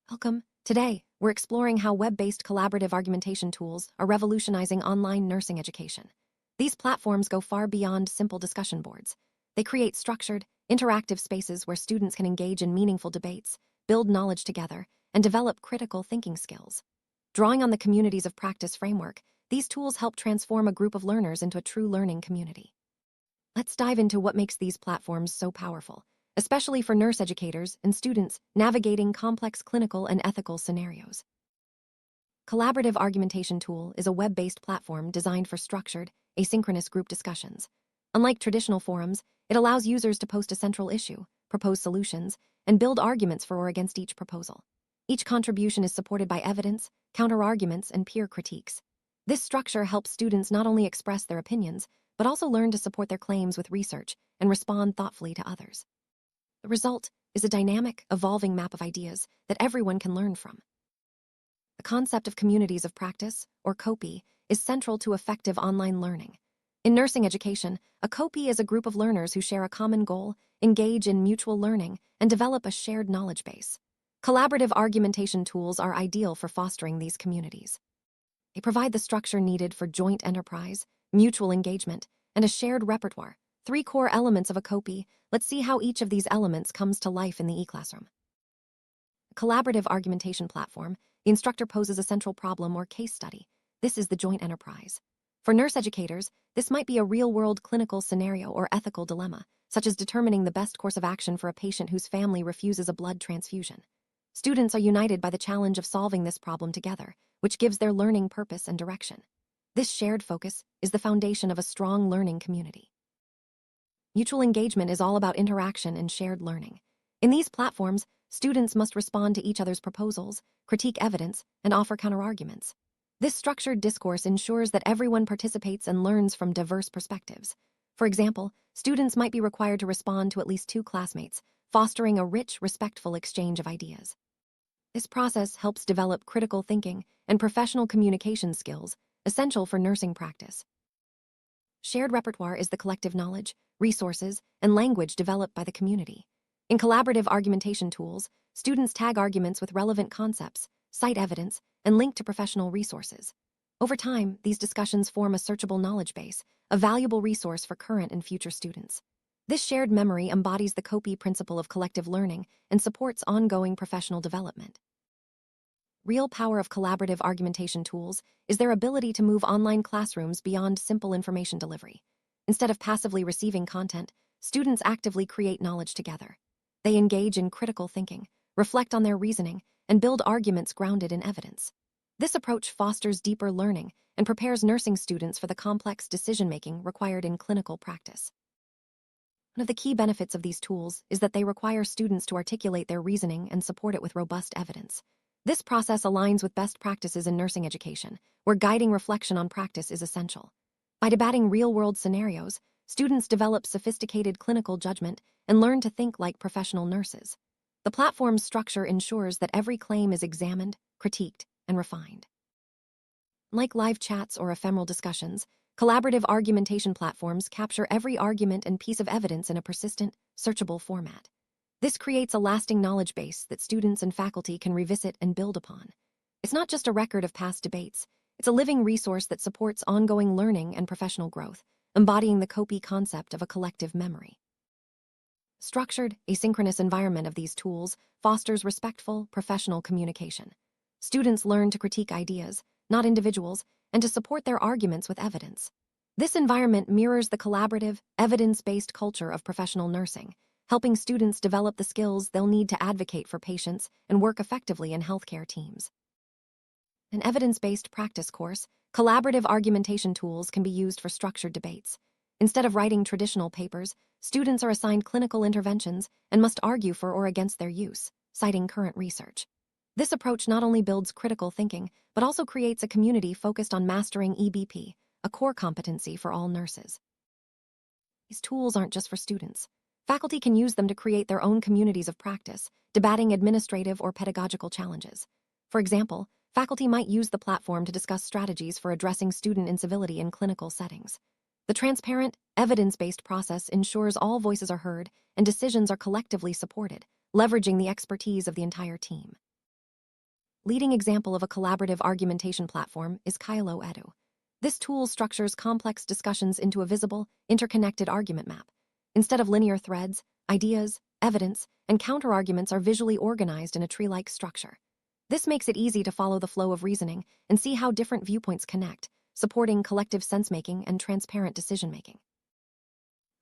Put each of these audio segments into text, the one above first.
Welcome. Today, we're exploring how web-based collaborative argumentation tools are revolutionizing online nursing education. These platforms go far beyond simple discussion boards. They create structured, interactive spaces where students can engage in meaningful debates, build knowledge together, and develop critical thinking skills. Drawing on the communities of practice framework, these tools help transform a group of learners into a true learning community. Let's dive into what makes these platforms so powerful, especially for nurse educators and students navigating complex clinical and ethical scenarios. Collaborative Argumentation Tool is a web-based platform designed for structured, asynchronous group discussions. Unlike traditional forums, it allows users to post a central issue, propose solutions, and build arguments for or against each proposal. Each contribution is supported by evidence, counter-arguments, and peer critiques. This structure helps students not only express their opinions, but also learn to support their claims with research and respond thoughtfully to others. The result is a dynamic, evolving map of ideas that everyone can learn from. The concept of communities of practice, or COPI, is central to effective online learning. In nursing education, a COPI is a group of learners who share a common goal, engage in mutual learning, and develop a shared knowledge base. Collaborative argumentation tools are ideal for fostering these communities. They provide the structure needed for joint enterprise, mutual engagement, and a shared repertoire. 3 core elements of a COPI. Let's see how each of these elements comes to life in the eClassroom. Collaborative argumentation platform, the instructor poses a central problem or case study. This is the joint enterprise. For nurse educators, this might be a real-world clinical scenario or ethical dilemma, such as determining the best course of action for a patient whose family refuses a blood transfusion. Students are united by the challenge of solving this problem together, which gives their learning purpose and direction. This shared focus is the foundation of a strong learning community. Mutual engagement is all about interaction and shared learning. In these platforms, students must respond to each other's proposals, critique evidence, and offer counterarguments. This structured discourse ensures that everyone participates and learns from diverse perspectives. For example, students might be required to respond to at least 2 classmates, fostering a rich, respectful exchange of ideas. This process helps develop critical thinking and professional communication skills, essential for nursing practice. Shared repertoire is the collective knowledge, resources, and language developed by the community. In collaborative argumentation tools, students tag arguments with relevant concepts, cite evidence, and link to professional resources. Over time, these discussions form a searchable knowledge base, a valuable resource for current and future students. This shared memory embodies the COPI principle of collective learning and supports ongoing professional development. Real power of collaborative argumentation tools is their ability to move online classrooms beyond simple information delivery. Instead of passively receiving content, students actively create knowledge together. They engage in critical thinking, reflect on their reasoning, and build arguments grounded in evidence. This approach fosters deeper learning and prepares nursing students for the complex decision-making required in clinical practice. One of the key benefits of these tools is that they require students to articulate their reasoning and support it with robust evidence. This process aligns with best practices in nursing education, where guiding reflection on practice is essential. By debating real-world scenarios, students develop sophisticated clinical judgment and learn to think like professional nurses. The platform's structure ensures that every claim is examined, critiqued, and refined. Like live chats or ephemeral discussions, collaborative argumentation platforms capture every argument and piece of evidence in a persistent, searchable format. This creates a lasting knowledge base that students and faculty can revisit and build upon. It's not just a record of past debates, it's a living resource that supports ongoing learning and professional growth, embodying the COPI concept of a collective memory. Structured, asynchronous environment of these tools fosters respectful, professional communication. Students learn to critique ideas, not individuals, and to support their arguments with evidence. This environment mirrors the collaborative, evidence-based culture of professional nursing, helping students develop the skills they'll need to advocate for patients and work effectively in healthcare teams. An evidence-based practice course, collaborative argumentation tools can be used for structured debates. Instead of writing traditional papers, students are assigned clinical interventions and must argue for or against their use, citing current research. This approach not only builds critical thinking, but also creates a community focused on mastering EBP, a core competency for all nurses. These tools aren't just for students. Faculty can use them to create their own communities of practice, debating administrative or pedagogical challenges. For example, faculty might use the platform to discuss strategies for addressing student incivility in clinical settings. The transparent, evidence-based process ensures all voices are heard and decisions are collectively supported, leveraging the expertise of the entire team. leading example of a collaborative argumentation platform is EDU505. This tool structures complex discussions into a visible, interconnected argument map. Instead of linear threads, ideas, evidence, and counterarguments are visually organized in a tree-like structure. This makes it easy to follow the flow of reasoning and see how different viewpoints connect, supporting collective sense-making and transparent decision-making.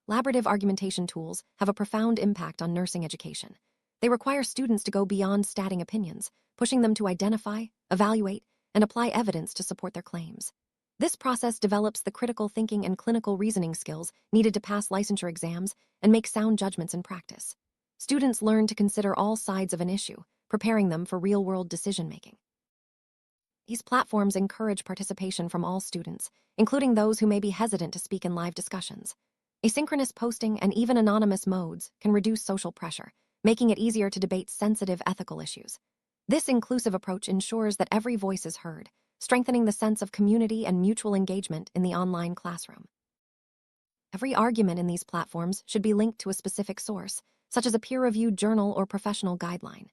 Collaborative argumentation tools have a profound impact on nursing education. They require students to go beyond stating opinions, pushing them to identify, evaluate, and apply evidence to support their claims. This process develops the critical thinking and clinical reasoning skills needed to pass licensure exams and make sound judgments in practice. Students learn to consider all sides of an issue, preparing them for real-world decision-making. These platforms encourage participation from all students, including those who may be hesitant to speak in live discussions. Asynchronous posting and even anonymous modes can reduce social pressure, making it easier to debate sensitive ethical issues. This inclusive approach ensures that every voice is heard, strengthening the sense of community and mutual engagement in the online classroom. Every argument in these platforms should be linked to a specific source, such as a peer-reviewed journal or professional guideline.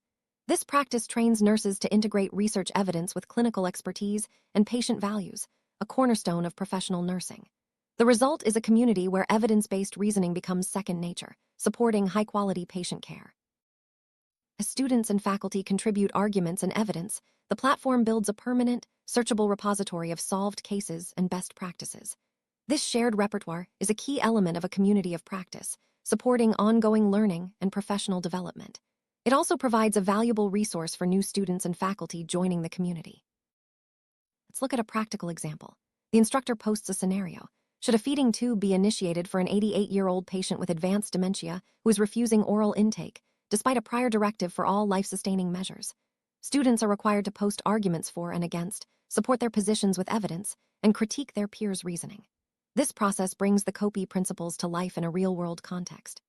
This practice trains nurses to integrate research evidence with clinical expertise and patient values, a cornerstone of professional nursing. The result is a community where evidence-based reasoning becomes second nature, supporting high-quality patient care. As students and faculty contribute arguments and evidence, the platform builds a permanent, searchable repository of solved cases and best practices. This shared repertoire is a key element of a community of practice, supporting ongoing learning and professional development. It also provides a valuable resource for new students and faculty joining the community. Let's look at a practical example. The instructor posts a scenario. Should a feeding tube be initiated for an 88-year-old patient with advanced dementia who is refusing oral intake, despite a prior directive for all life-sustaining measures? Students are required to post arguments for and against, support their positions with evidence, and critique their peers' reasoning. This process brings the COPE principles to life in a real-world context.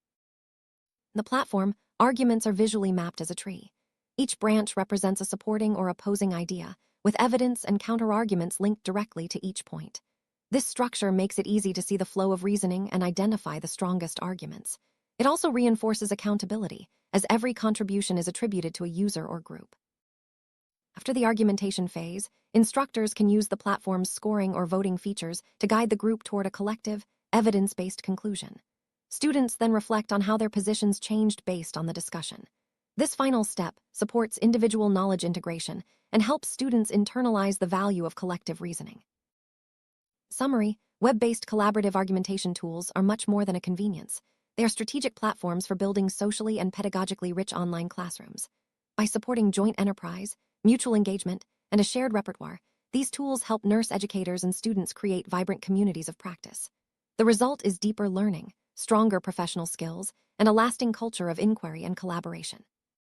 In the platform, arguments are visually mapped as a tree. Each branch represents a supporting or opposing idea, with evidence and counterarguments linked directly to each point. This structure makes it easy to see the flow of reasoning and identify the strongest arguments. It also reinforces accountability, as every contribution is attributed to a user or group. After the argumentation phase, instructors can use the platform's scoring or voting features to guide the group toward a collective, evidence-based conclusion. Students then reflect on how their positions changed based on the discussion. This final step supports individual knowledge integration and helps students internalize the value of collective reasoning. Summary: web-based collaborative argumentation tools are much more than a convenience. They are strategic platforms for building socially and pedagogically rich online classrooms. By supporting joint enterprise, mutual engagement, and a shared repertoire, these tools help nurse educators and students create vibrant communities of practice. The result is deeper learning, stronger professional skills, and a lasting culture of inquiry and collaboration.